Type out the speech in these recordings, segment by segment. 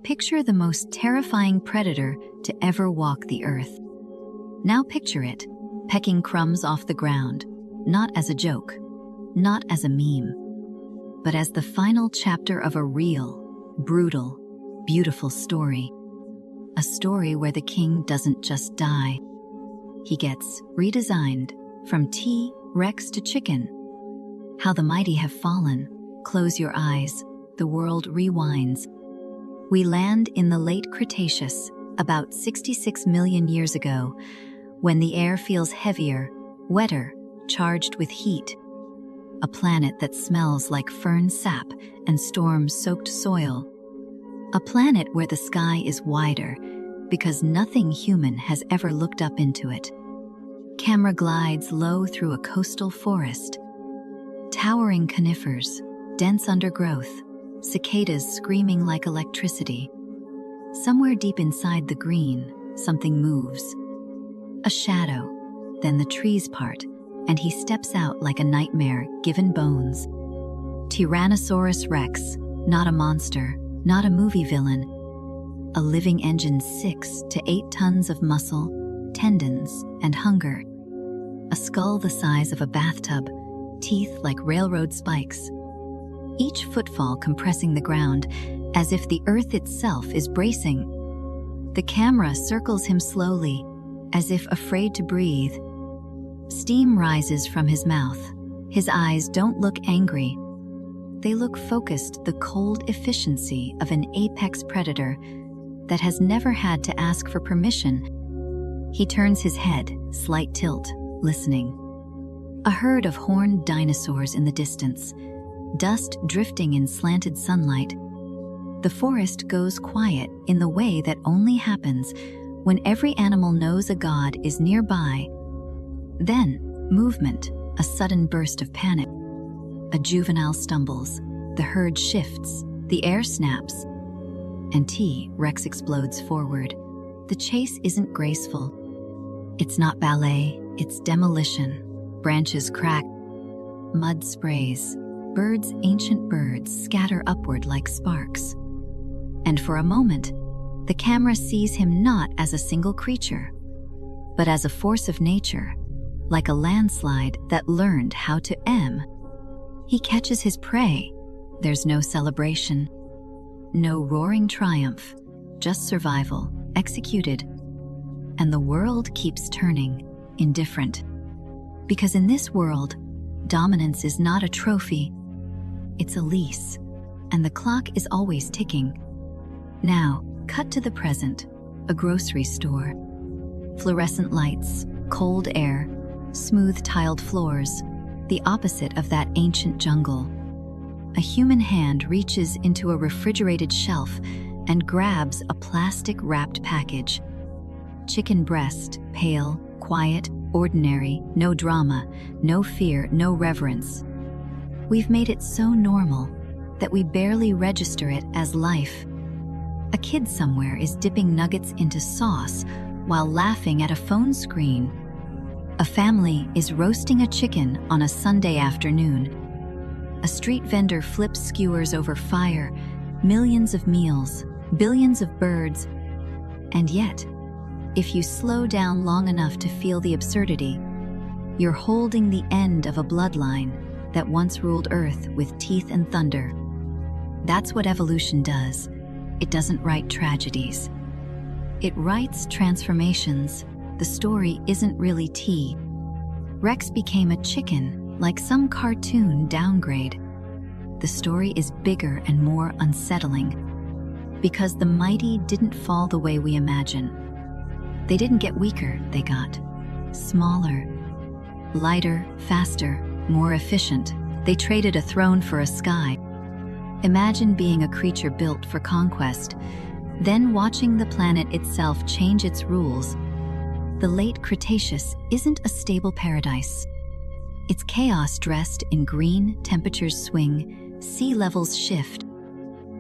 Picture the most terrifying predator to ever walk the earth. Now picture it, pecking crumbs off the ground, not as a joke, not as a meme, but as the final chapter of a real, brutal, beautiful story. A story where the king doesn't just die. He gets redesigned from T-Rex to chicken. How the mighty have fallen. Close your eyes. The world rewinds. We land in the Late Cretaceous, about 66 million years ago, when the air feels heavier, wetter, charged with heat. A planet that smells like fern sap and storm-soaked soil. A planet where the sky is wider because nothing human has ever looked up into it. Camera glides low through a coastal forest. Towering conifers, dense undergrowth, cicadas screaming like electricity. Somewhere deep inside the green, something moves. A shadow, then the trees part, and he steps out like a nightmare given bones. Tyrannosaurus Rex, not a monster, not a movie villain. A living engine 6 to 8 tons of muscle, tendons, and hunger. A skull the size of a bathtub, teeth like railroad spikes. Each footfall compressing the ground, as if the earth itself is bracing. The camera circles him slowly, as if afraid to breathe. Steam rises from his mouth. His eyes don't look angry. They look focused, the cold efficiency of an apex predator that has never had to ask for permission. He turns his head, slight tilt, listening. A herd of horned dinosaurs in the distance, dust drifting in slanted sunlight. The forest goes quiet in the way that only happens when every animal knows a god is nearby. Then, movement, a sudden burst of panic. A juvenile stumbles, the herd shifts, the air snaps, and T-Rex explodes forward. The chase isn't graceful. It's not ballet, it's demolition. Branches crack, mud sprays, birds, ancient birds, scatter upward like sparks. And for a moment, the camera sees him not as a single creature, but as a force of nature, like a landslide that learned how to M. He catches his prey. There's no celebration, no roaring triumph, just survival, executed. And the world keeps turning, indifferent. Because in this world, dominance is not a trophy, it's a lease, and the clock is always ticking. Now, cut to the present, a grocery store. Fluorescent lights, cold air, smooth tiled floors, the opposite of that ancient jungle. A human hand reaches into a refrigerated shelf and grabs a plastic-wrapped package. Chicken breast, pale, quiet, ordinary, no drama, no fear, no reverence. We've made it so normal that we barely register it as life. A kid somewhere is dipping nuggets into sauce while laughing at a phone screen. A family is roasting a chicken on a Sunday afternoon. A street vendor flips skewers over fire, millions of meals, billions of birds. And yet, if you slow down long enough to feel the absurdity, you're holding the end of a bloodline that once ruled Earth with teeth and thunder. That's what evolution does. It doesn't write tragedies. It writes transformations. The story isn't really tea. Rex became a chicken, like some cartoon downgrade. The story is bigger and more unsettling, because the mighty didn't fall the way we imagine. They didn't get weaker, they got smaller, lighter, faster, more efficient. They traded a throne for a sky. Imagine being a creature built for conquest, then watching the planet itself change its rules. The Late Cretaceous isn't a stable paradise. It's chaos dressed in green, temperatures swing, sea levels shift.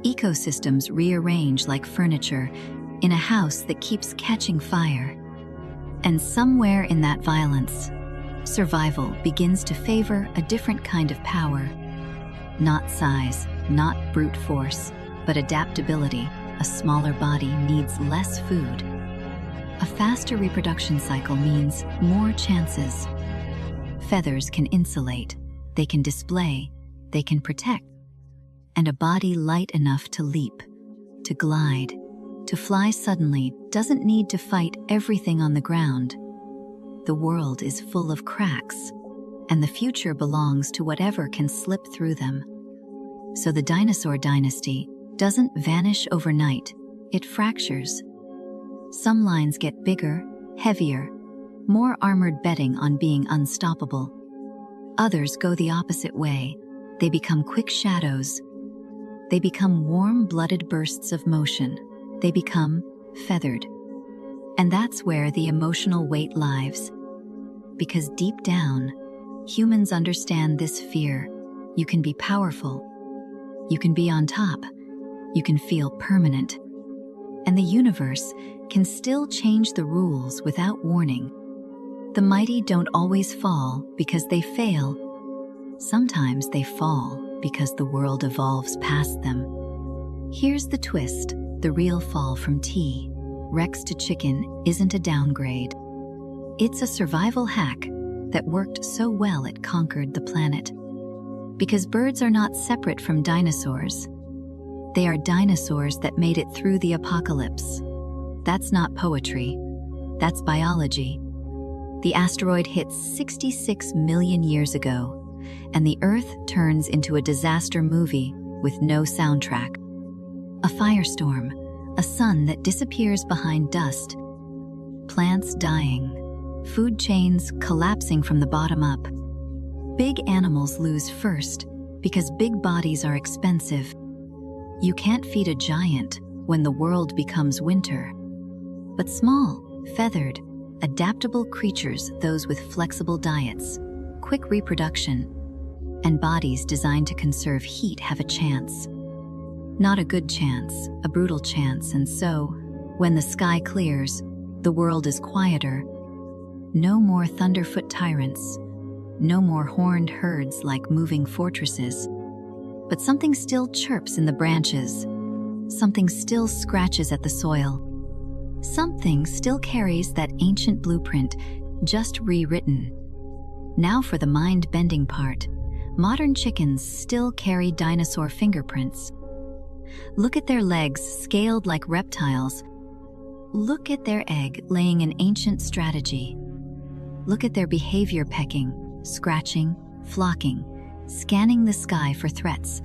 Ecosystems rearrange like furniture in a house that keeps catching fire. And somewhere in that violence, survival begins to favor a different kind of power. Not size, not brute force, but adaptability, a smaller body needs less food. A faster reproduction cycle means more chances. Feathers can insulate, they can display, they can protect. And a body light enough to leap, to glide, to fly suddenly doesn't need to fight everything on the ground. The world is full of cracks, and the future belongs to whatever can slip through them. So the dinosaur dynasty doesn't vanish overnight, it fractures. Some lines get bigger, heavier, more armored, betting on being unstoppable. Others go the opposite way. They become quick shadows. They become warm-blooded bursts of motion. They become feathered. And that's where the emotional weight lies. Because deep down, humans understand this fear. You can be powerful. You can be on top. You can feel permanent. And the universe can still change the rules without warning. The mighty don't always fall because they fail. Sometimes they fall because the world evolves past them. Here's the twist, the real fall from T. Rex to chicken isn't a downgrade. It's a survival hack that worked so well it conquered the planet. Because birds are not separate from dinosaurs. They are dinosaurs that made it through the apocalypse. That's not poetry. That's biology. The asteroid hits 66 million years ago, and the Earth turns into a disaster movie with no soundtrack. A firestorm, a sun that disappears behind dust, plants dying, food chains collapsing from the bottom up. Big animals lose first because big bodies are expensive. You can't feed a giant when the world becomes winter. But small, feathered, adaptable creatures, those with flexible diets, quick reproduction, and bodies designed to conserve heat have a chance. Not a good chance, a brutal chance, and so, when the sky clears, the world is quieter. No more thunderfoot tyrants, no more horned herds like moving fortresses. But something still chirps in the branches. Something still scratches at the soil. Something still carries that ancient blueprint, just rewritten. Now for the mind-bending part. Modern chickens still carry dinosaur fingerprints. Look at their legs scaled like reptiles. Look at their egg laying an ancient strategy. Look at their behavior, pecking, scratching, flocking, scanning the sky for threats,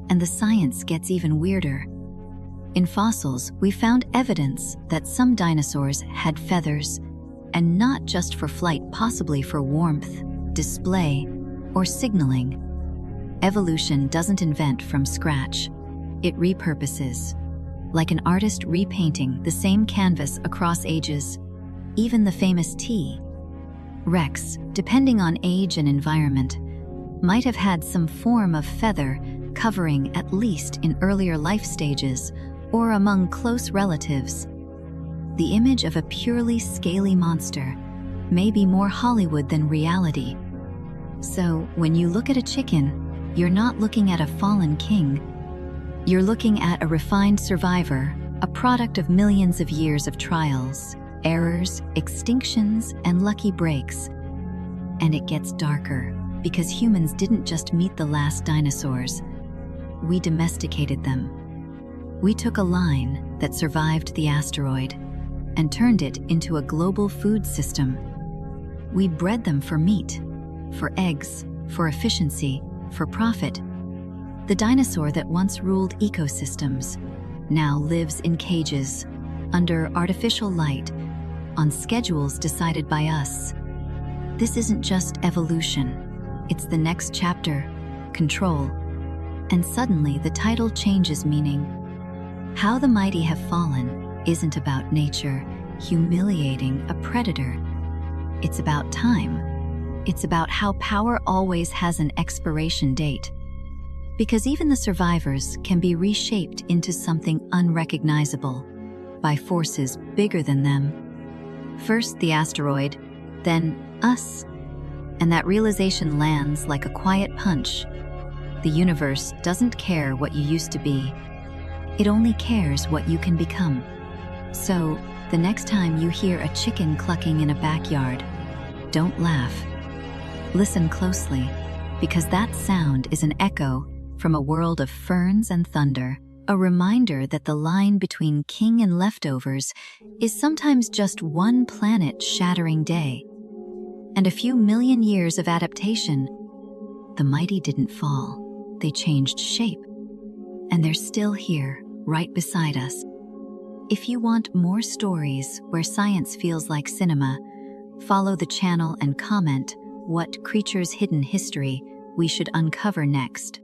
and the science gets even weirder. In fossils, we found evidence that some dinosaurs had feathers, and not just for flight, possibly for warmth, display, or signaling. Evolution doesn't invent from scratch. It repurposes, like an artist repainting the same canvas across ages. Even the famous T. Rex, depending on age and environment, might have had some form of feather covering, at least in earlier life stages or among close relatives. The image of a purely scaly monster may be more Hollywood than reality. So, when you look at a chicken, you're not looking at a fallen king. You're looking at a refined survivor, a product of millions of years of trials, errors, extinctions, and lucky breaks. And it gets darker, because humans didn't just meet the last dinosaurs. We domesticated them. We took a line that survived the asteroid and turned it into a global food system. We bred them for meat, for eggs, for efficiency, for profit. The dinosaur that once ruled ecosystems now lives in cages, under artificial light, on schedules decided by us. This isn't just evolution. It's the next chapter, control. And suddenly the title changes meaning. How the Mighty Have Fallen isn't about nature humiliating a predator. It's about time. It's about how power always has an expiration date. Because even the survivors can be reshaped into something unrecognizable by forces bigger than them. First the asteroid, then us. And that realization lands like a quiet punch. The universe doesn't care what you used to be. It only cares what you can become. So, the next time you hear a chicken clucking in a backyard, don't laugh. Listen closely, because that sound is an echo from a world of ferns and thunder, a reminder that the line between king and leftovers is sometimes just one planet-shattering day. And a few million years of adaptation, the mighty didn't fall, they changed shape. And they're still here, right beside us. If you want more stories where science feels like cinema, follow the channel and comment what creatures' hidden history we should uncover next.